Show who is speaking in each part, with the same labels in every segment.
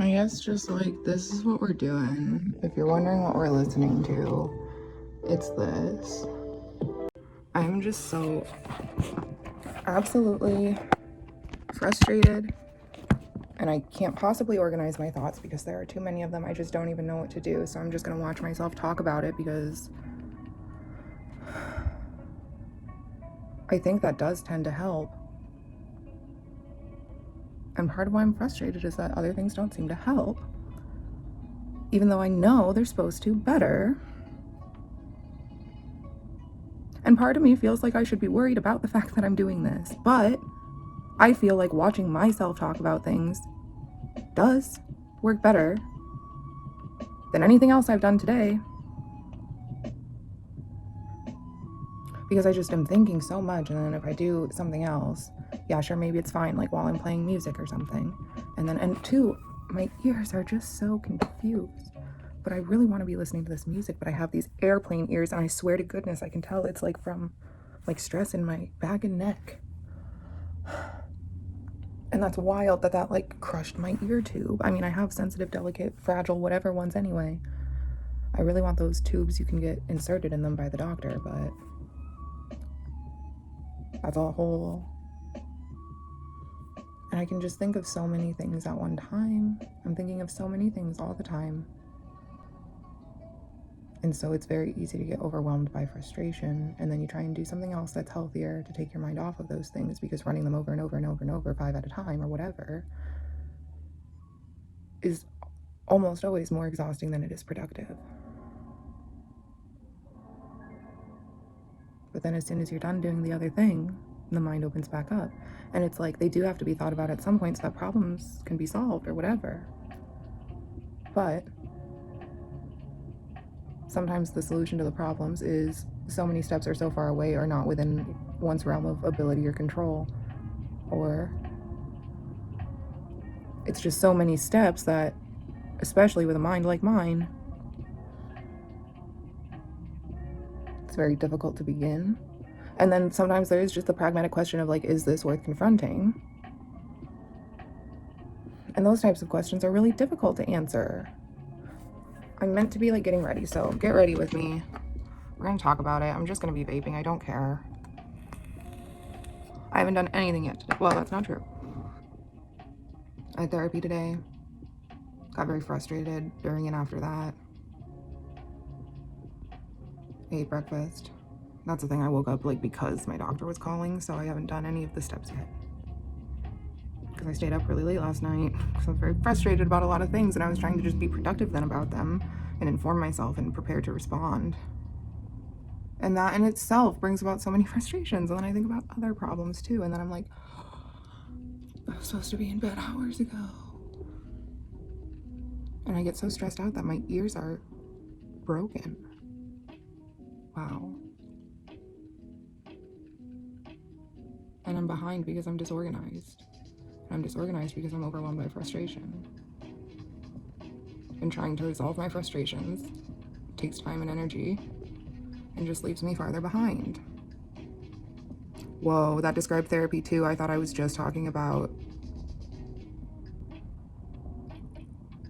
Speaker 1: I guess just like this is what we're doing. If you're wondering what we're listening to, it's this. I'm just so absolutely frustrated, and I can't possibly organize my thoughts because there are too many of them. I just don't even know what to do. So I'm just gonna watch myself talk about it because I think that does tend to help. And part of why I'm frustrated is that other things don't seem to help, even though I know they're supposed to better. And part of me feels like I should be worried about the fact that I'm doing this, but I feel like watching myself talk about things does work better than anything else I've done today. Because I just am thinking so much, and then if I do something else, yeah, sure, maybe it's fine, like while I'm playing music or something. And two, my ears are just so confused. But I really want to be listening to this music, but I have these airplane ears, and I swear to goodness, I can tell it's like from like stress in my back and neck. And that's wild that like crushed my ear tube. I mean, I have sensitive, delicate, fragile, whatever ones anyway. I really want those tubes you can get inserted in them by the doctor, but that's a whole... And I can just think of so many things at one time. I'm thinking of so many things all the time. And so it's very easy to get overwhelmed by frustration, and then you try and do something else that's healthier to take your mind off of those things, because running them over and over and over and over 5 at a time or whatever is almost always more exhausting than it is productive. But then as soon as you're done doing the other thing, the mind opens back up. And it's like they do have to be thought about at some point so that problems can be solved or whatever. But sometimes the solution to the problems is so many steps are so far away or not within one's realm of ability or control. Or it's just so many steps that, especially with a mind like mine, it's very difficult to begin. And then sometimes there is just the pragmatic question of like, is this worth confronting? And those types of questions are really difficult to answer. I'm meant to be like getting ready, so get ready with me. We're gonna talk about it. I'm just gonna be vaping. I don't care. I haven't done anything yet today. Well, that's not true. I had therapy today. Got very frustrated during and after that. Ate breakfast. That's the thing, I woke up like because my doctor was calling, so I haven't done any of the steps yet. Because I stayed up really late last night because I was very frustrated about a lot of things, and I was trying to just be productive then about them and inform myself and prepare to respond. And that in itself brings about so many frustrations. And then I think about other problems too, and then I'm like, I was supposed to be in bed hours ago. And I get so stressed out that my ears are broken. Wow. And I'm behind because I'm disorganized. I'm disorganized because I'm overwhelmed by frustration. And trying to resolve my frustrations takes time and energy and just leaves me farther behind. Whoa, that described therapy too. I thought I was just talking about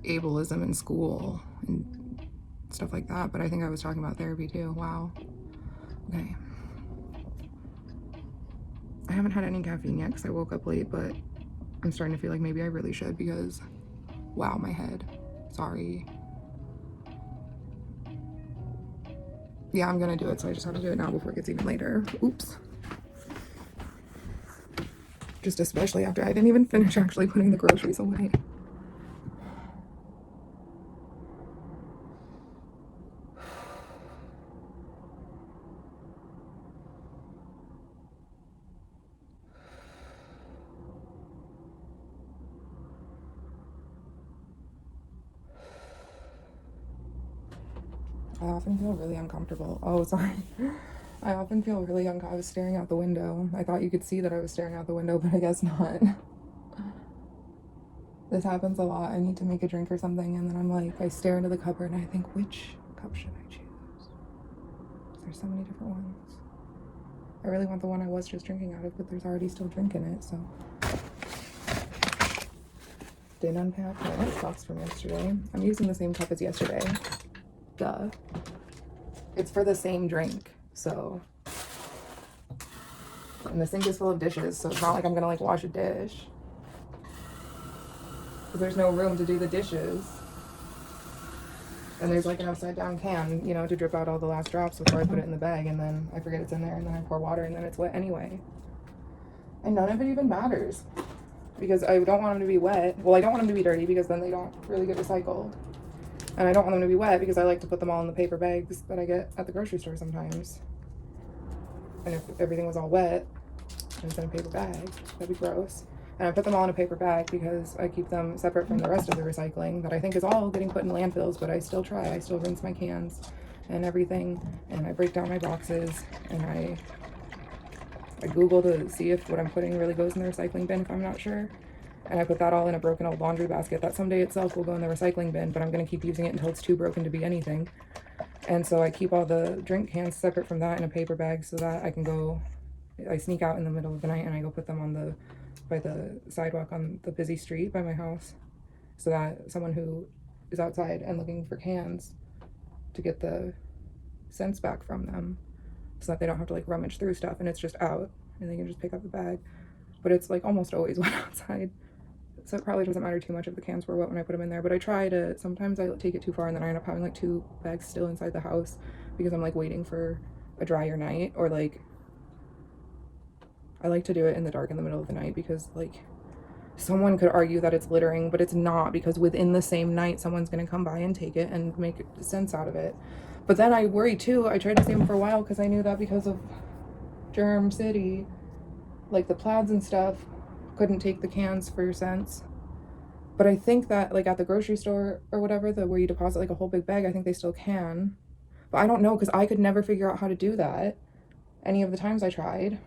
Speaker 1: ableism in school and stuff like that, but I think I was talking about therapy too. Wow. Okay. I haven't had any caffeine yet because I woke up late, but I'm starting to feel like maybe I really should because, wow, my head. Sorry. Yeah, I'm gonna do it, so I just have to do it now before it gets even later. Oops. Just especially after I didn't even finish actually putting the groceries away. I often feel really uncomfortable. Oh, sorry. I often feel really uncomfortable. I was staring out the window. I thought you could see that I was staring out the window, but I guess not. This happens a lot. I need to make a drink or something, and then I'm like, I stare into the cupboard and I think, which cup should I choose? There's so many different ones. I really want the one I was just drinking out of, but there's already still drink in it, so. did unpack my lunchbox from yesterday. I'm using the same cup as yesterday. Duh. It's for the same drink, so. And the sink is full of dishes, so it's not like I'm gonna like wash a dish. Because there's no room to do the dishes. And there's like an upside down can, you know, to drip out all the last drops before I put it in the bag, and then I forget it's in there, and then I pour water, and then it's wet anyway. And none of it even matters. Because I don't want them to be wet. Well, I don't want them to be dirty because then they don't really get recycled. And I don't want them to be wet because I like to put them all in the paper bags that I get at the grocery store sometimes. And if everything was all wet and it's in a paper bag, that'd be gross. And I put them all in a paper bag because I keep them separate from the rest of the recycling that I think is all getting put in landfills, but I still try. I still rinse my cans and everything, and I break down my boxes, and I Google to see if what I'm putting really goes in the recycling bin if I'm not sure. And I put that all in a broken old laundry basket that someday itself will go in the recycling bin, but I'm going to keep using it until it's too broken to be anything. And so I keep all the drink cans separate from that in a paper bag so that I can go, I sneak out in the middle of the night and I go put them on by the sidewalk on the busy street by my house, so that someone who is outside and looking for cans to get the cents back from them, so that they don't have to like rummage through stuff and it's just out and they can just pick up the bag. But it's like almost always wet outside, so it probably doesn't matter too much if the cans were wet when I put them in there. But I try to, sometimes I take it too far and then I end up having like 2 bags still inside the house because I'm like waiting for a drier night, or like I like to do it in the dark in the middle of the night because like someone could argue that it's littering, but it's not, because within the same night someone's gonna come by and take it and make sense out of it. But then I worry too. I tried to save them for a while because I knew that because of Germ City, like the plaids and stuff couldn't take the cans for your cents. But I think that like at the grocery store or whatever, where you deposit like a whole big bag, I think they still can. But I don't know, because I could never figure out how to do that any of the times I tried.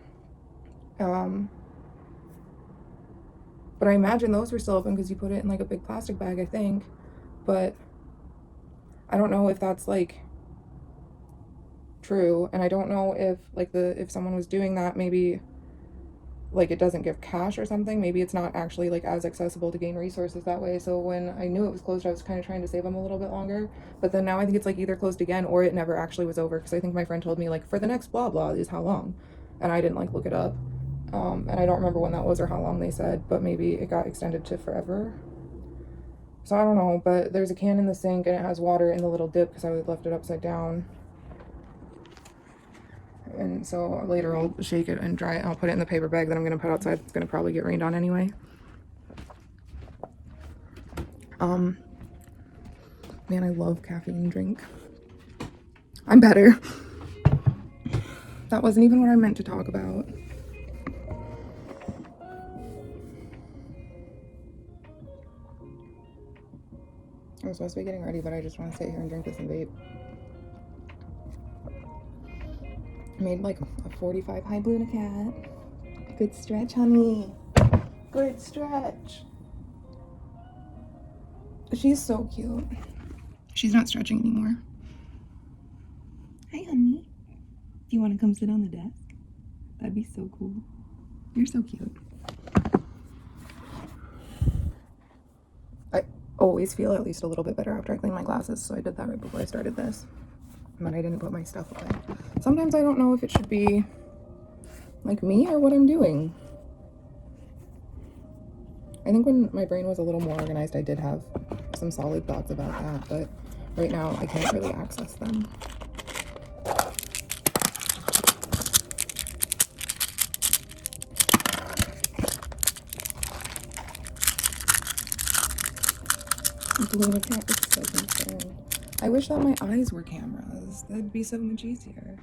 Speaker 1: But I imagine those were still open because you put it in like a big plastic bag, I think. But I don't know if that's like true, and I don't know if like if someone was doing that, maybe like it doesn't give cash or something. Maybe it's not actually like as accessible to gain resources that way. So when I knew it was closed, I was kind of trying to save them a little bit longer. But then now I think it's like either closed again or it never actually was over, because I think my friend told me like for the next blah blah is how long, and I didn't like look it up. And I don't remember when that was or how long they said, but maybe it got extended to forever. So I don't know, but there's a can in the sink and it has water in the little dip because I left it upside down. And so later I'll shake it and dry it and I'll put it in the paper bag that I'm going to put outside. It's going to probably get rained on anyway. Man, I love caffeine drink. I'm better. That wasn't even what I meant to talk about. I was supposed to be getting ready, but I just want to sit here and drink this and vape. I made like a 45 high blue and a cat. Good stretch, honey. Good stretch. She's so cute. She's not stretching anymore. Hi, honey. Do you want to come sit on the desk? That'd be so cool. You're so cute. I always feel at least a little bit better after I clean my glasses, so I did that right before I started this. But I didn't put my stuff away. Sometimes I don't know if it should be like me or what I'm doing. I think when my brain was a little more organized, I did have some solid thoughts about that, but right now I can't really access them. Blue cat is so concerned. I wish that my eyes were cameras. That'd be so much easier.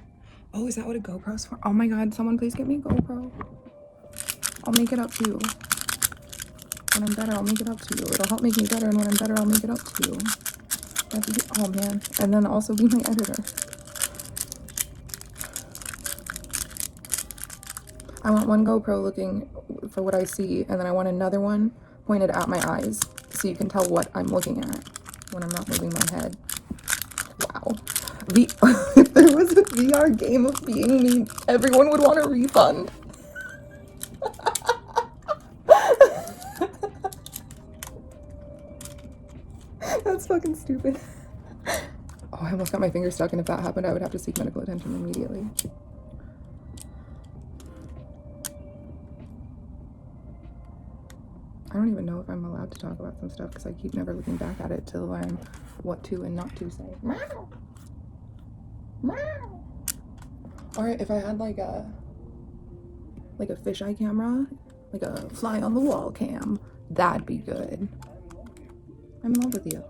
Speaker 1: Oh, is that what a GoPro's for? Oh my god, someone please get me a GoPro. I'll make it up to you. When I'm better, I'll make it up to you. It'll help make me better, and when I'm better, I'll make it up to you. That'd be, oh man. And then also be my editor. I want one GoPro looking for what I see, and then I want another one pointed at my eyes, so you can tell what I'm looking at when I'm not moving my head. Wow. If there was a VR game of being me, everyone would want a refund. That's fucking stupid. Oh, I almost got my finger stuck, and if that happened, I would have to seek medical attention immediately. I don't even know if I'm allowed to talk about some stuff because I keep never looking back at it to learn what to and not to say. Meow. Meow. Or if I had like a fisheye camera, like a fly on the wall cam, that'd be good. I'm in love with you.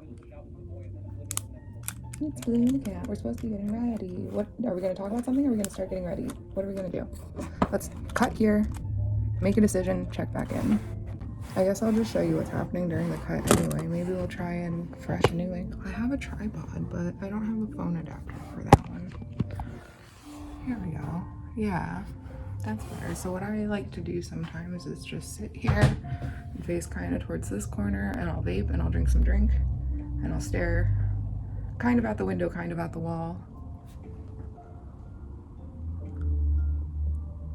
Speaker 1: It's Blue and the cat. We're supposed to be getting ready. What are we gonna talk about something or are we gonna start getting ready? What are we gonna do? Let's cut here, make a decision, check back in. I guess I'll just show you what's happening during the cut anyway. Maybe we'll try and fresh a new link. I have a tripod, but I don't have a phone adapter for that one. Here we go. Yeah, that's better. So what I like to do sometimes is just sit here and face kind of towards this corner, and I'll vape and I'll drink some drink and I'll stare kind of at the window, kind of at the wall.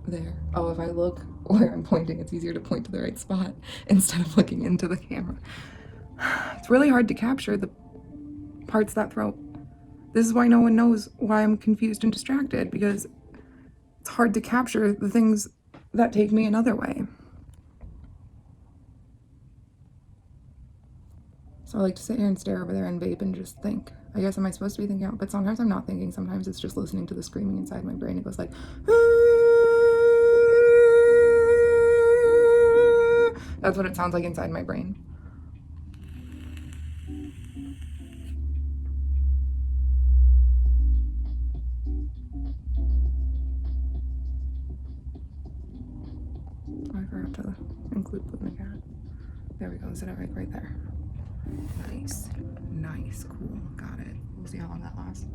Speaker 1: There. Oh, if I look where I'm pointing, it's easier to point to the right spot instead of looking into the camera. It's really hard to capture the parts that throw. This is why no one knows why I'm confused and distracted, because it's hard to capture the things that take me another way. So I like to sit here and stare over there and vape and just think. I guess am I supposed to be thinking out? But sometimes I'm not thinking. Sometimes it's just listening to the screaming inside my brain. It goes like, that's what it sounds like inside my brain. I forgot to include Blue and the cat. There we go. Set it right there. Nice. Nice. Cool. Got it. We'll see how long that lasts.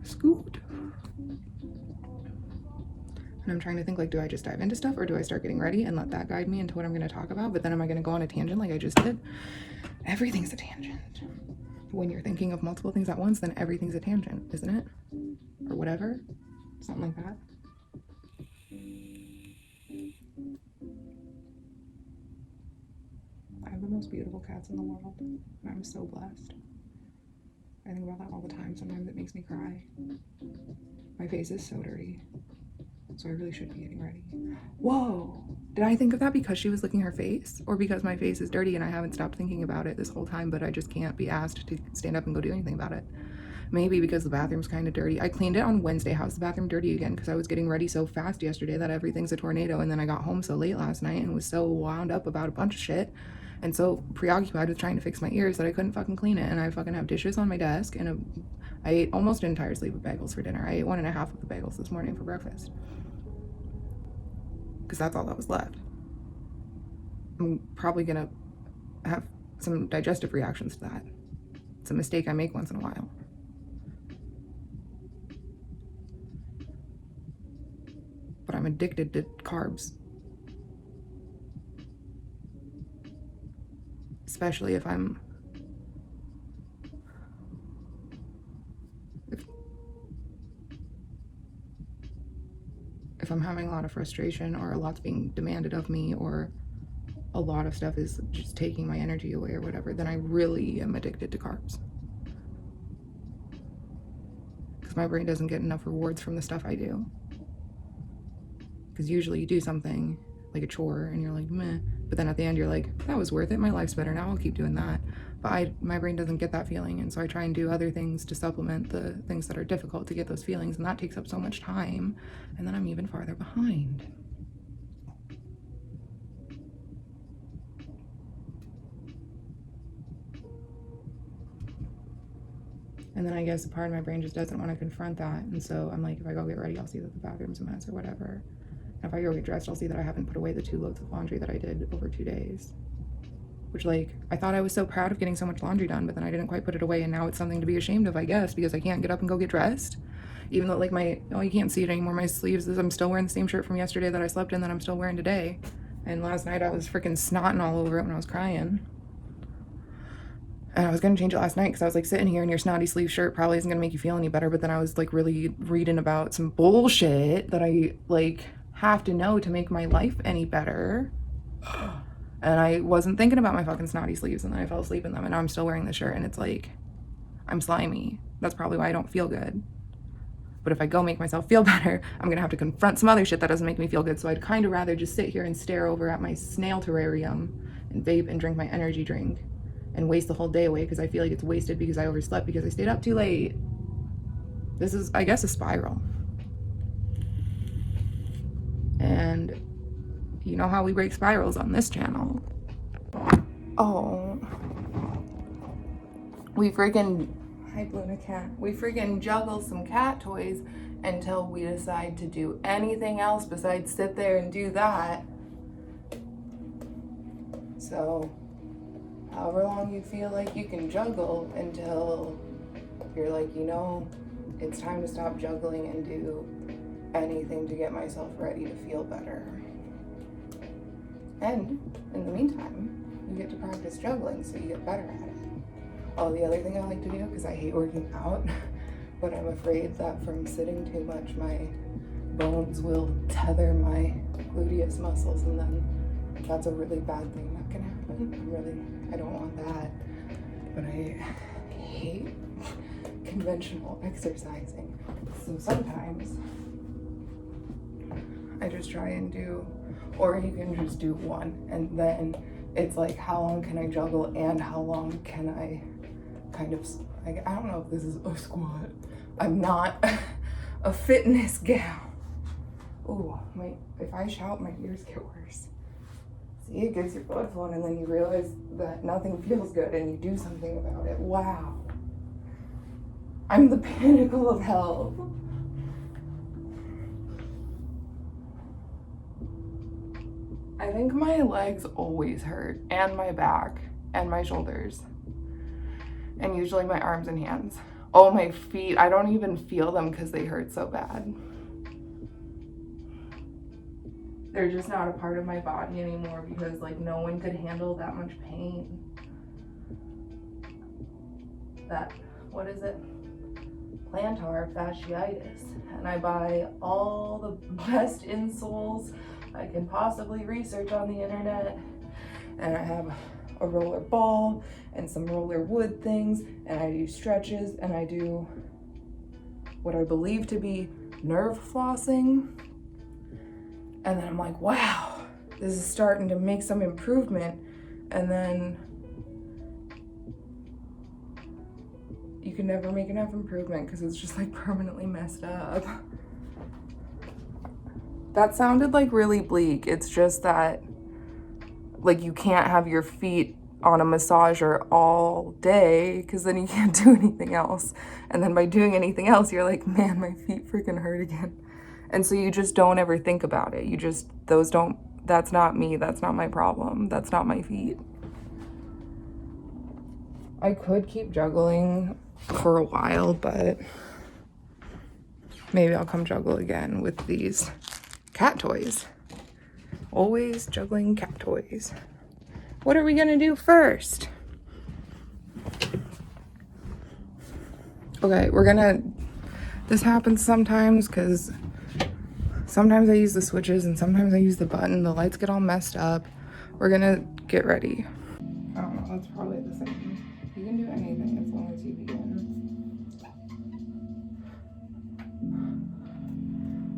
Speaker 1: Scoot. And I'm trying to think, like, do I just dive into stuff or do I start getting ready and let that guide me into what I'm going to talk about? But then am I going to go on a tangent like I just did? Everything's a tangent. When you're thinking of multiple things at once, then everything's a tangent, isn't it? Or whatever. Something like that. I have the most beautiful cats in the world, and I'm so blessed. I think about that all the time. Sometimes it makes me cry. My face is so dirty, so I really should be getting ready. Whoa! Did I think of that because she was licking her face? Or because my face is dirty and I haven't stopped thinking about it this whole time, but I just can't be asked to stand up and go do anything about it? Maybe because the bathroom's kind of dirty. I cleaned it on Wednesday. How's the bathroom dirty again? Because I was getting ready so fast yesterday that everything's a tornado, and then I got home so late last night and was so wound up about a bunch of shit and so preoccupied with trying to fix my ears that I couldn't fucking clean it. And I fucking have dishes on my desk, and I ate almost an entire sleeve of bagels for dinner. I ate 1.5 of the bagels this morning for breakfast because that's all that was left. I'm probably gonna have some digestive reactions to that. It's a mistake I make once in a while. But I'm addicted to carbs. Especially if I'm if I'm having a lot of frustration or a lot's being demanded of me or a lot of stuff is just taking my energy away or whatever, then I really am addicted to carbs. Because my brain doesn't get enough rewards from the stuff I do. Because usually you do something like a chore and you're like, meh. But then at the end you're like, that was worth it. My life's better now. I'll keep doing that. But my brain doesn't get that feeling. And so I try and do other things to supplement the things that are difficult to get those feelings. And that takes up so much time. And then I'm even farther behind. And then I guess a part of my brain just doesn't want to confront that. And so I'm like, if I go get ready, I'll see that the bathroom's a mess or whatever. And if I go get dressed, I'll see that I haven't put away the 2 loads of laundry that I did over 2 days. Which, like, I thought I was so proud of getting so much laundry done, but then I didn't quite put it away, and now it's something to be ashamed of, I guess, because I can't get up and go get dressed. Even though, like, you can't see it anymore, my sleeves, I'm still wearing the same shirt from yesterday that I slept in that I'm still wearing today. And last night I was freaking snotting all over it when I was crying. And I was gonna change it last night because I was like, sitting here in your snotty sleeve shirt probably isn't gonna make you feel any better, but then I was like really reading about some bullshit that I like have to know to make my life any better. And I wasn't thinking about my fucking snotty sleeves, and then I fell asleep in them, and now I'm still wearing the shirt, and it's like, I'm slimy. That's probably why I don't feel good. But if I go make myself feel better, I'm gonna have to confront some other shit that doesn't make me feel good. So I'd kind of rather just sit here and stare over at my snail terrarium and vape and drink my energy drink and waste the whole day away because I feel like it's wasted because I overslept because I stayed up too late. This is, I guess, a spiral. And you know how we break spirals on this channel. Oh. We freaking, hi Luna Cat, we freaking juggle some cat toys until we decide to do anything else besides sit there and do that. So, however long you feel like you can juggle until you're like, you know, it's time to stop juggling and do anything to get myself ready to feel better. And in the meantime, you get to practice juggling so you get better at it. Oh, the other thing I like to do, because I hate working out, but I'm afraid that from sitting too much, my bones will tether my gluteus muscles, and then that's a really bad thing that can happen. I don't want that. But I hate conventional exercising. So sometimes I just try and do, or you can just do one, and then it's like, how long can I juggle and how long can I kind of, like, I don't know if this is a squat. I'm not a fitness gal. Ooh, if I shout, my ears get worse. See, it gets your blood flowing, and then you realize that nothing feels good and you do something about it. Wow. I'm the pinnacle of health. I think my legs always hurt, and my back, and my shoulders, and usually my arms and hands. Oh, my feet, I don't even feel them because they hurt so bad. They're just not a part of my body anymore because, like, no one could handle that much pain. That, what is it? Plantar fasciitis. And I buy all the best insoles I can possibly research on the internet. And I have a roller ball and some roller wood things, and I do stretches, and I do what I believe to be nerve flossing. And then I'm like, wow, this is starting to make some improvement. And then you can never make enough improvement because it's just like permanently messed up. That sounded like really bleak. It's just that, like, you can't have your feet on a massager all day because then you can't do anything else. And then by doing anything else, you're like, man, my feet freaking hurt again. And so you just don't ever think about it. You just, that's not me. That's not my problem. That's not my feet. I could keep juggling for a while, but maybe I'll come juggle again with these cat toys. Always juggling cat toys. What are we gonna do first? Okay, this happens sometimes because sometimes I use the switches and sometimes I use the button. The lights get all messed up. We're gonna get ready. I don't know, that's probably the same. You can do anything as long as you begin.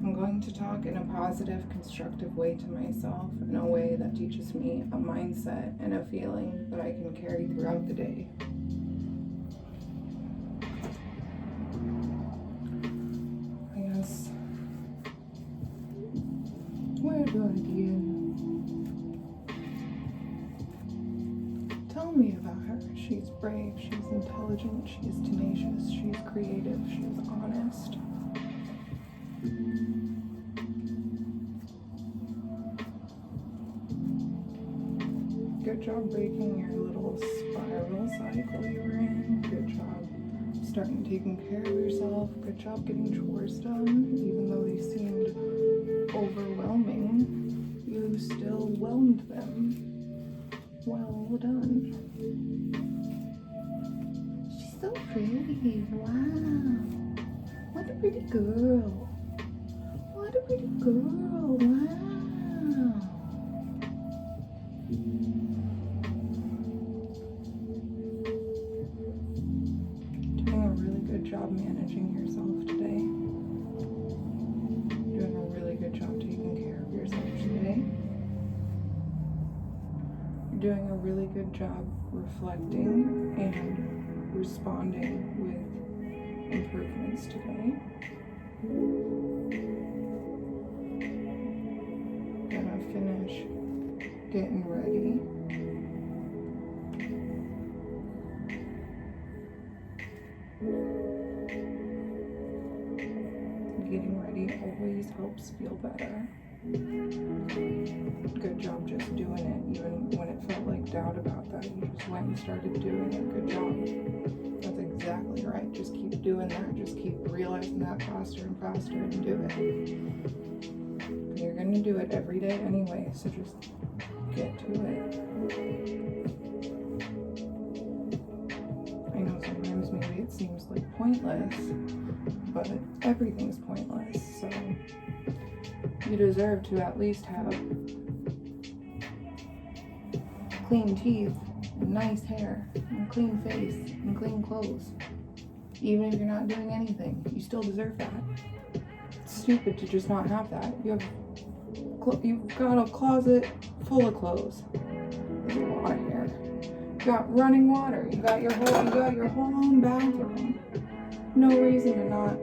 Speaker 1: I'm going to talk in a positive, constructive way to myself, in a way that teaches me a mindset and a feeling that I can carry throughout the day. I guess, where do I begin? Tell me about her. She's brave, she's intelligent, she's tenacious, she's creative, she's honest. Good job breaking your little spiral cycle you were in. Good job starting taking care of yourself. Good job getting chores done. Even though they seemed overwhelming, you still whelmed them. Well done. She's so pretty. Wow. What a pretty girl. What a pretty girl. Wow. Doing a really good job managing yourself today. Doing a really good job taking care of yourself today. You're doing a really good job reflecting and responding with improvements today. Gonna finish getting ready. Getting ready always helps feel better. Good job just doing it, even when it felt like doubt about that. You just went and started doing it. Good job. That's exactly right. Just keep doing that. Just keep realizing that faster and faster and do it. You're going to do it every day anyway, so just get to it. I know sometimes maybe it seems like pointless, but everything's pointless, so you deserve to at least have clean teeth, and nice hair, and a clean face, and clean clothes. Even if you're not doing anything, you still deserve that. It's stupid to just not have that. You've got a closet full of clothes. There's a lot of hair. You got running water. You got your whole own bathroom. No reason to not.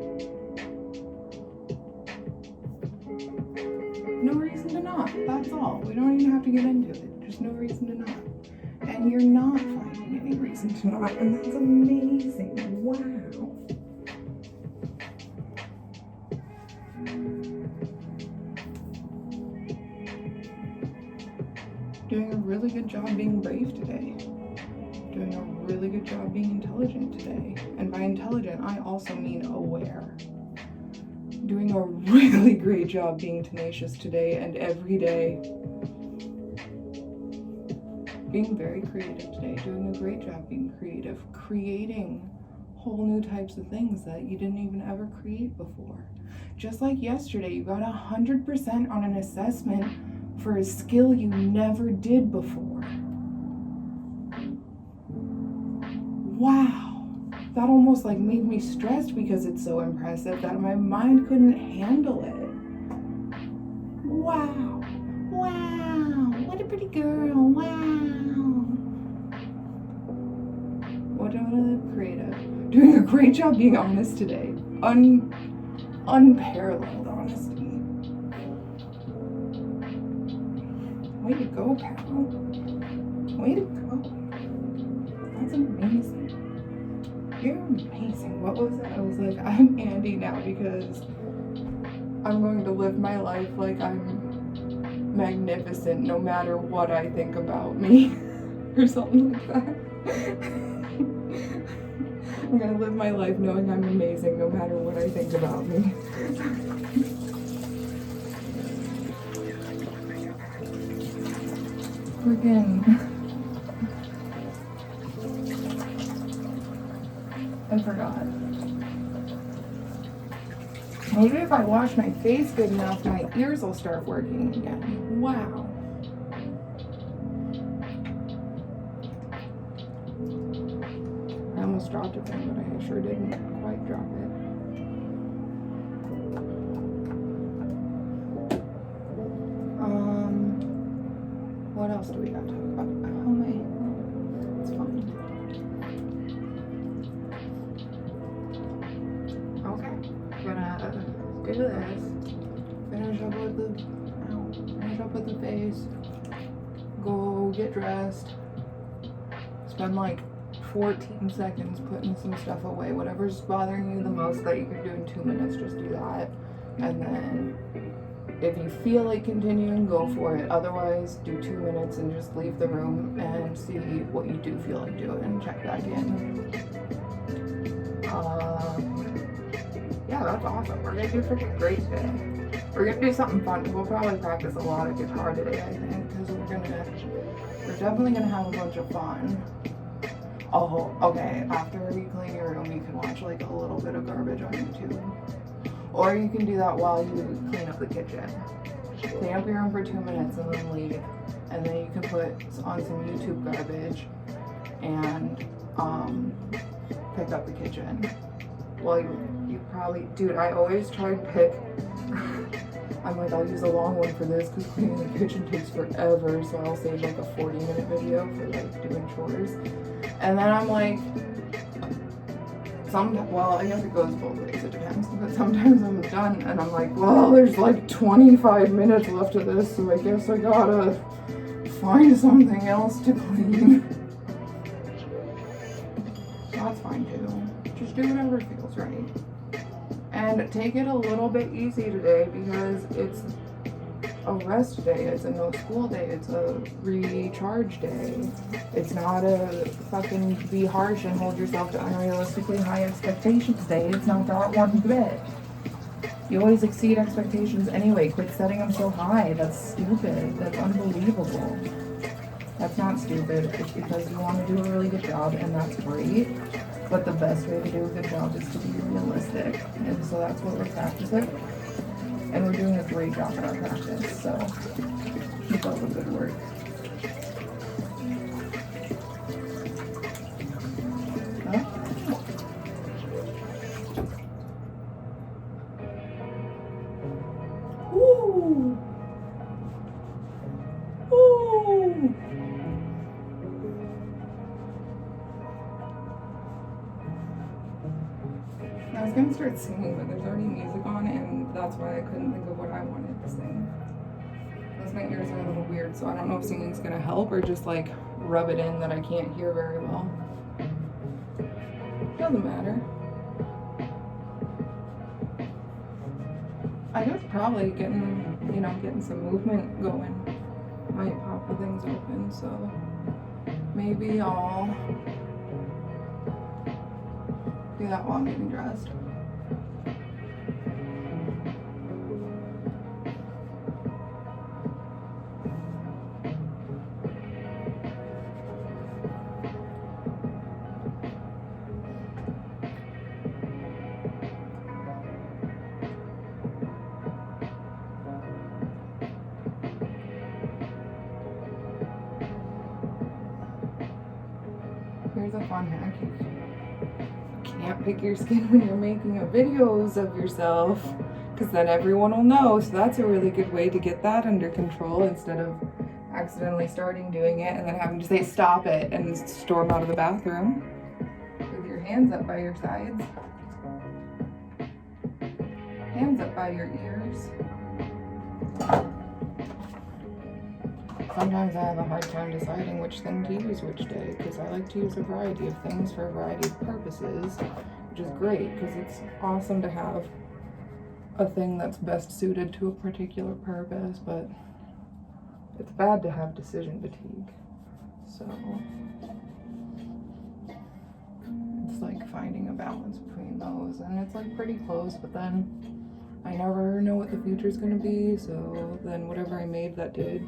Speaker 1: No reason to not. That's all. We don't even have to get into it. Just no reason to not. And you're not finding any reason to not. And that's amazing. Wow. Doing a really good job being brave today. Doing a really good job being intelligent today. And by intelligent, I also mean aware. Doing a really great job being tenacious today and every day. Being very creative today. Doing a great job being creative. Creating whole new types of things that you didn't even ever create before. Just like yesterday, you got 100% on an assessment for a skill you never did before. Wow, that almost like made me stressed because it's so impressive that my mind couldn't handle it. Wow, what a pretty girl, wow. What a creative. Doing a great job being honest today. Unparalleled honesty. Way to go, pal. Way to go. That's amazing. You're amazing. What was it? I was like, I'm Andy now because I'm going to live my life like I'm magnificent no matter what I think about me. Or something like that. I'm going to live my life knowing I'm amazing no matter what I think about me. Friggin'. I forgot. Maybe if I wash my face good enough, my ears will start working again. Wow. I almost dropped a thing, but I sure didn't quite drop it. What else do we got to talk about? Oh my, it's fine. Okay, gonna do this. Finish up with the face. Go get dressed. Spend like 14 seconds putting some stuff away. Whatever's bothering you the most that you can do in 2 minutes, just do that. And then if you feel like continuing, go for it. Otherwise, do 2 minutes and just leave the room and see what you do feel like doing and check back in. Yeah, that's awesome. We're gonna do freaking great today. We're gonna do something fun. We'll probably practice a lot of guitar today, I think, because we're definitely gonna have a bunch of fun. Oh, okay. After you clean your room, you can watch like a little bit of garbage on YouTube. Or you can do that while you clean up the kitchen. Clean up your room for 2 minutes and then leave. and then you can put on some YouTube garbage and pick up the kitchen. Well, you probably, dude, I always try to pick, I'm like, I'll use a long one for this because cleaning the kitchen takes forever, so I'll save like a 40-minute video for like doing chores. And then I'm like, well, I guess it goes both ways, it depends, but sometimes I'm done and I'm like, well, there's like 25 minutes left of this, so I guess I gotta find something else to clean. That's fine too. Just do whatever feels right. And take it a little bit easy today because it's a rest day, it's a no school day, it's a recharge day. It's not a fucking be harsh and hold yourself to unrealistically high expectations day. It's not that one bit. You always exceed expectations anyway. Quit setting them so high. That's stupid. That's unbelievable. That's not stupid. It's because you want to do a really good job, and that's great. But the best way to do a good job is to be realistic. And so that's what we're practicing. And we're doing a great job at our practice. So keep up the good work. Ooh. Ooh. I was gonna start singing, but there's already music on, and that's why I couldn't think of what I wanted to sing. Plus my ears are a little weird, so I don't know if singing's gonna help or just like rub it in that I can't hear very well. Doesn't matter. I guess probably getting some movement going might pop the things open, so maybe I'll do that while I'm getting dressed. Here's a fun hack. You can't pick your skin when you're making videos of yourself, because then everyone will know. So that's a really good way to get that under control instead of accidentally starting doing it and then having to say stop it and storm out of the bathroom with your hands up by your sides. Hands up by your ears. Sometimes I have a hard time deciding which thing to use which day, because I like to use a variety of things for a variety of purposes, which is great because it's awesome to have a thing that's best suited to a particular purpose, but it's bad to have decision fatigue. So it's like finding a balance between those, and it's like pretty close, but then I never know what the future's gonna be, so then whatever I made that did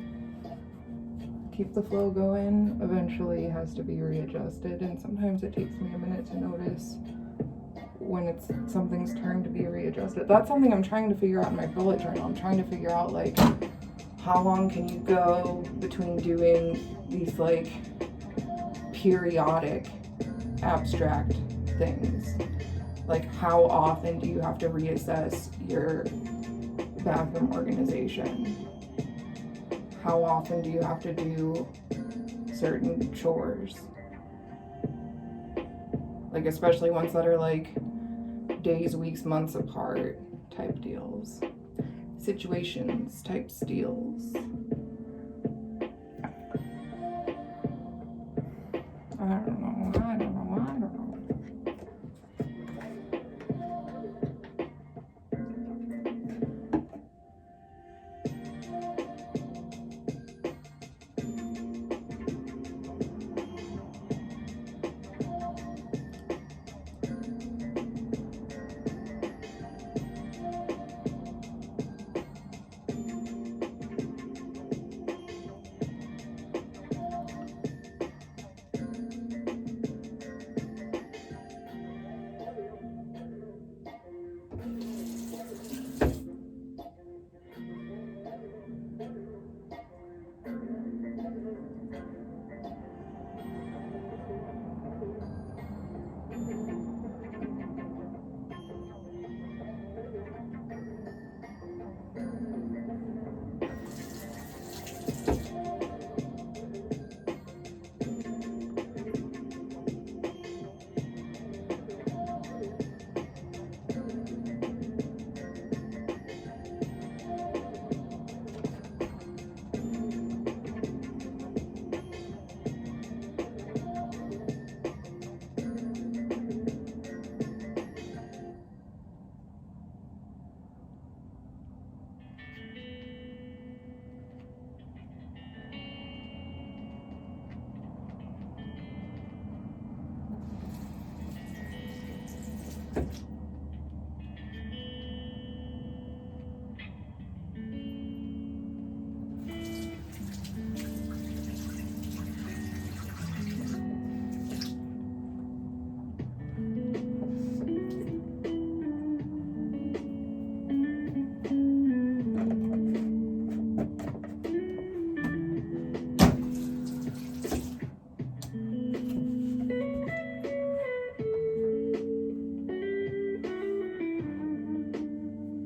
Speaker 1: keep the flow going eventually has to be readjusted, and sometimes it takes me a minute to notice when something's turned to be readjusted. That's something I'm trying to figure out in my bullet journal. I'm trying to figure out like how long can you go between doing these like periodic abstract things, like how often do you have to reassess your bathroom organization? How often do you have to do certain chores? Like especially ones that are like days, weeks, months apart type deals. Situations type deals. I don't know.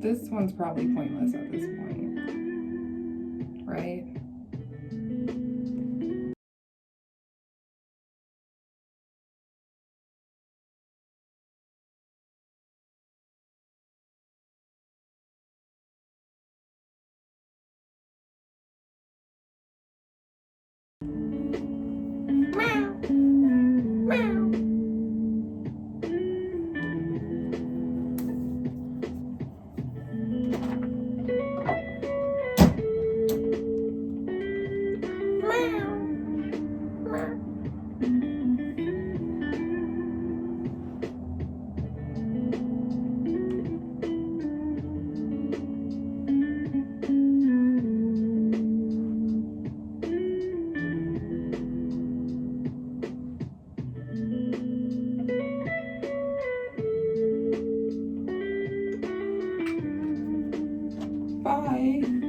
Speaker 1: This one's probably pointless at this point, right? Meow. Meow. Bye.